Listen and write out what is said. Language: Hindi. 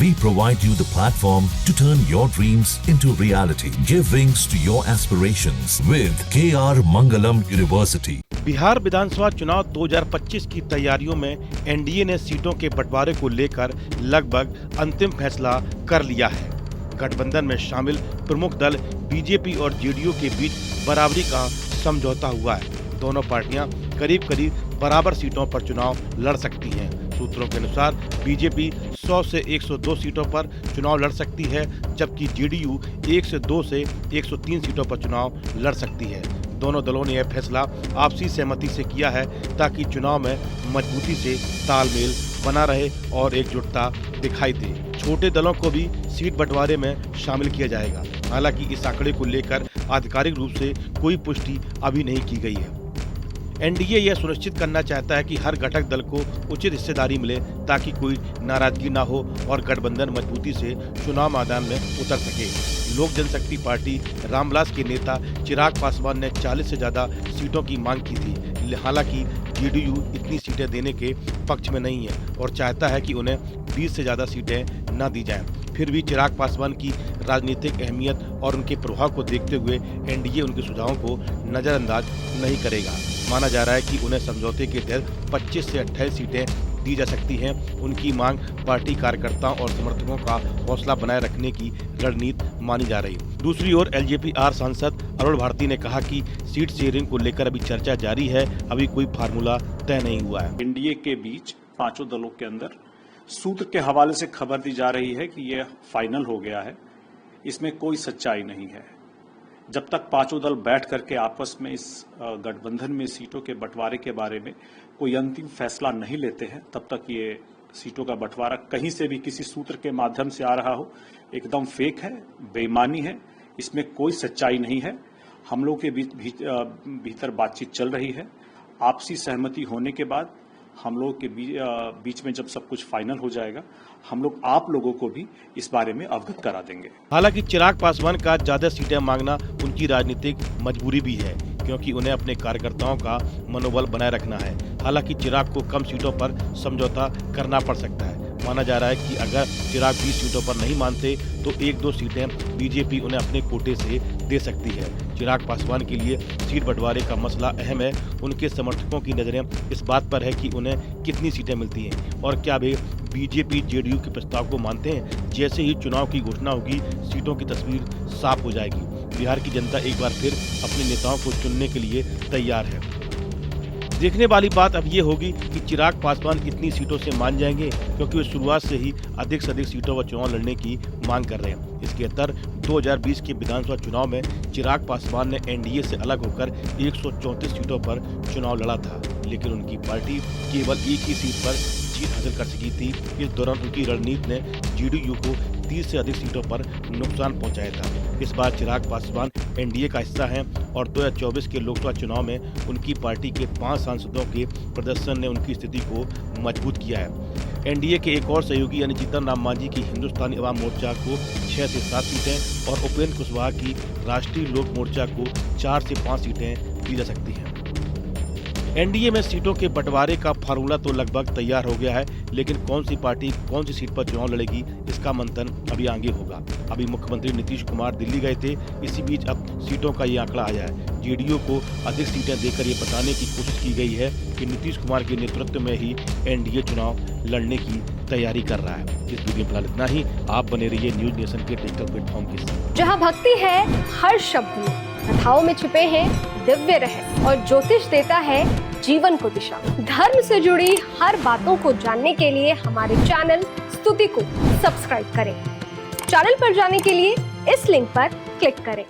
We provide you the platform to turn your dreams into reality. Give wings to your aspirations with KR Mangalam University. Bihar विधानसभा चुनाव 2025 की तैयारियों में एनडीए ने सीटों के बंटवारे को लेकर लगभग अंतिम फैसला कर लिया है। गठबंधन में शामिल प्रमुख दल बीजेपी और जेडीयू के बीच बराबरी का समझौता हुआ है। दोनों पार्टियां करीब करीब बराबर सीटों पर चुनाव लड़ सकती हैं। सूत्रों के अनुसार बीजेपी 100 से 102 सीटों पर चुनाव लड़ सकती है, जबकि जेडीयू 102 से 103 सीटों पर चुनाव लड़ सकती है। दोनों दलों ने यह फैसला आपसी सहमति से किया है ताकि चुनाव में मजबूती से तालमेल बना रहे और एकजुटता दिखाई दे। छोटे दलों को भी सीट बंटवारे में शामिल किया जाएगा। हालांकि इस आंकड़े को लेकर आधिकारिक रूप से कोई पुष्टि अभी नहीं की गई है। एनडीए यह सुनिश्चित करना चाहता है कि हर घटक दल को उचित हिस्सेदारी मिले ताकि कोई नाराजगी न हो और गठबंधन मजबूती से चुनाव मैदान में उतर सके। लोक जनशक्ति पार्टी रामविलास के नेता चिराग पासवान ने 40 से ज्यादा सीटों की मांग की थी। हालांकि जेडीयू इतनी सीटें देने के पक्ष में नहीं है और चाहता है कि उन्हें 20 से ज्यादा सीटें न दी जाएं। फिर भी चिराग पासवान की राजनीतिक अहमियत और उनके प्रभाव को देखते हुए एनडीए उनके सुझावों को नजरअंदाज नहीं करेगा। माना जा रहा है कि उन्हें समझौते के तहत 25 से 28 सीटें दी जा सकती हैं। उनकी मांग पार्टी कार्यकर्ताओं और समर्थकों का हौसला बनाए रखने की रणनीति मानी जा रही है। दूसरी ओर एलजेपी-आर सांसद अरुण भारती ने कहा कि सीट शेयरिंग को लेकर अभी चर्चा जारी है, अभी कोई फार्मूला तय नहीं हुआ है। एनडीए के बीच पांचों दलों के अंदर सूत्र के हवाले से खबर दी जा रही है कि यह फाइनल हो गया है। इसमें कोई सच्चाई नहीं है। जब तक पांचों दल बैठ करके आपस में इस गठबंधन में सीटों के बंटवारे के बारे में कोई अंतिम फैसला नहीं लेते हैं, तब तक ये सीटों का बंटवारा कहीं से भी किसी सूत्र के माध्यम से आ रहा हो एकदम फेक है, बेईमानी है। इसमें कोई सच्चाई नहीं है। हम लोग के भीतर बातचीत चल रही है। आपसी सहमति होने के बाद हम लोग के बीच में जब सब कुछ फाइनल हो जाएगा, हम लोग आप लोगों को भी इस बारे में अवगत करा देंगे। हालांकि चिराग पासवान का ज्यादा सीटें मांगना उनकी राजनीतिक मजबूरी भी है, क्योंकि उन्हें अपने कार्यकर्ताओं का मनोबल बनाए रखना है। हालांकि चिराग को कम सीटों पर समझौता करना पड़ सकता है। माना जा रहा है कि अगर चिराग 20 सीटों पर नहीं मानते तो 1-2 सीटें बीजेपी उन्हें अपने कोटे से दे सकती है। चिराग पासवान के लिए सीट बंटवारे का मसला अहम है। उनके समर्थकों की नजरें इस बात पर है कि उन्हें कितनी सीटें मिलती हैं और क्या वे बीजेपी जेडीयू के प्रस्ताव को मानते हैं। जैसे ही चुनाव की घोषणा होगी, सीटों की तस्वीर साफ हो जाएगी। बिहार की जनता एक बार फिर अपने नेताओं को चुनने के लिए तैयार है। देखने वाली बात अब ये होगी कि चिराग पासवान कितनी सीटों से मान जाएंगे, क्योंकि वे शुरुआत से ही अधिक से अधिक सीटों पर चुनाव लड़ने की मांग कर रहे हैं। इसके अंतर 2020 के विधानसभा चुनाव में चिराग पासवान ने एनडीए से अलग होकर 134 सीटों पर चुनाव लड़ा था, लेकिन उनकी पार्टी केवल एक ही सीट पर जीत हासिल कर सकी थी। इस दौरान उनकी रणनीति ने जेडीयू को 30 से अधिक सीटों पर नुकसान पहुंचाया था। इस बार चिराग पासवान एनडीए का हिस्सा हैं और 2024 के लोकसभा चुनाव में उनकी पार्टी के 5 सांसदों के प्रदर्शन ने उनकी स्थिति को मजबूत किया है। एनडीए के एक और सहयोगी यानी जीतन राम मांझी की हिंदुस्तानी अवाम मोर्चा को 6 से 7 सीटें और उपेंद्र कुशवाहा की राष्ट्रीय लोक मोर्चा को 4 से 5 सीटें दी जा सकती हैं। एनडीए में सीटों के बंटवारे का फार्मूला तो लगभग तैयार हो गया है, लेकिन कौन सी पार्टी कौन सी सीट पर चुनाव लड़ेगी, इसका मंथन अभी आगे होगा। अभी मुख्यमंत्री नीतीश कुमार दिल्ली गए थे। इसी बीच अब सीटों का ये आंकड़ा आया है। जेडीयू को अधिक सीटें देकर ये बताने की कोशिश की गई है कि नीतीश कुमार के नेतृत्व में ही एनडीए चुनाव लड़ने की तैयारी कर रहा है। इस वीडियो में फिलहाल इतना ही। आप बने रहिए न्यूज नेशन के डिजिटल प्लेटफॉर्म के साथ। जहां भक्ति है हर शब्द में, कथाओं में छुपे हैं दिव्य रहस्य और ज्योतिष देता है जीवन को दिशा। धर्म से जुड़ी हर बातों को जानने के लिए हमारे चैनल स्तुति को सब्सक्राइब करें। चैनल पर जाने के लिए इस लिंक पर क्लिक करें।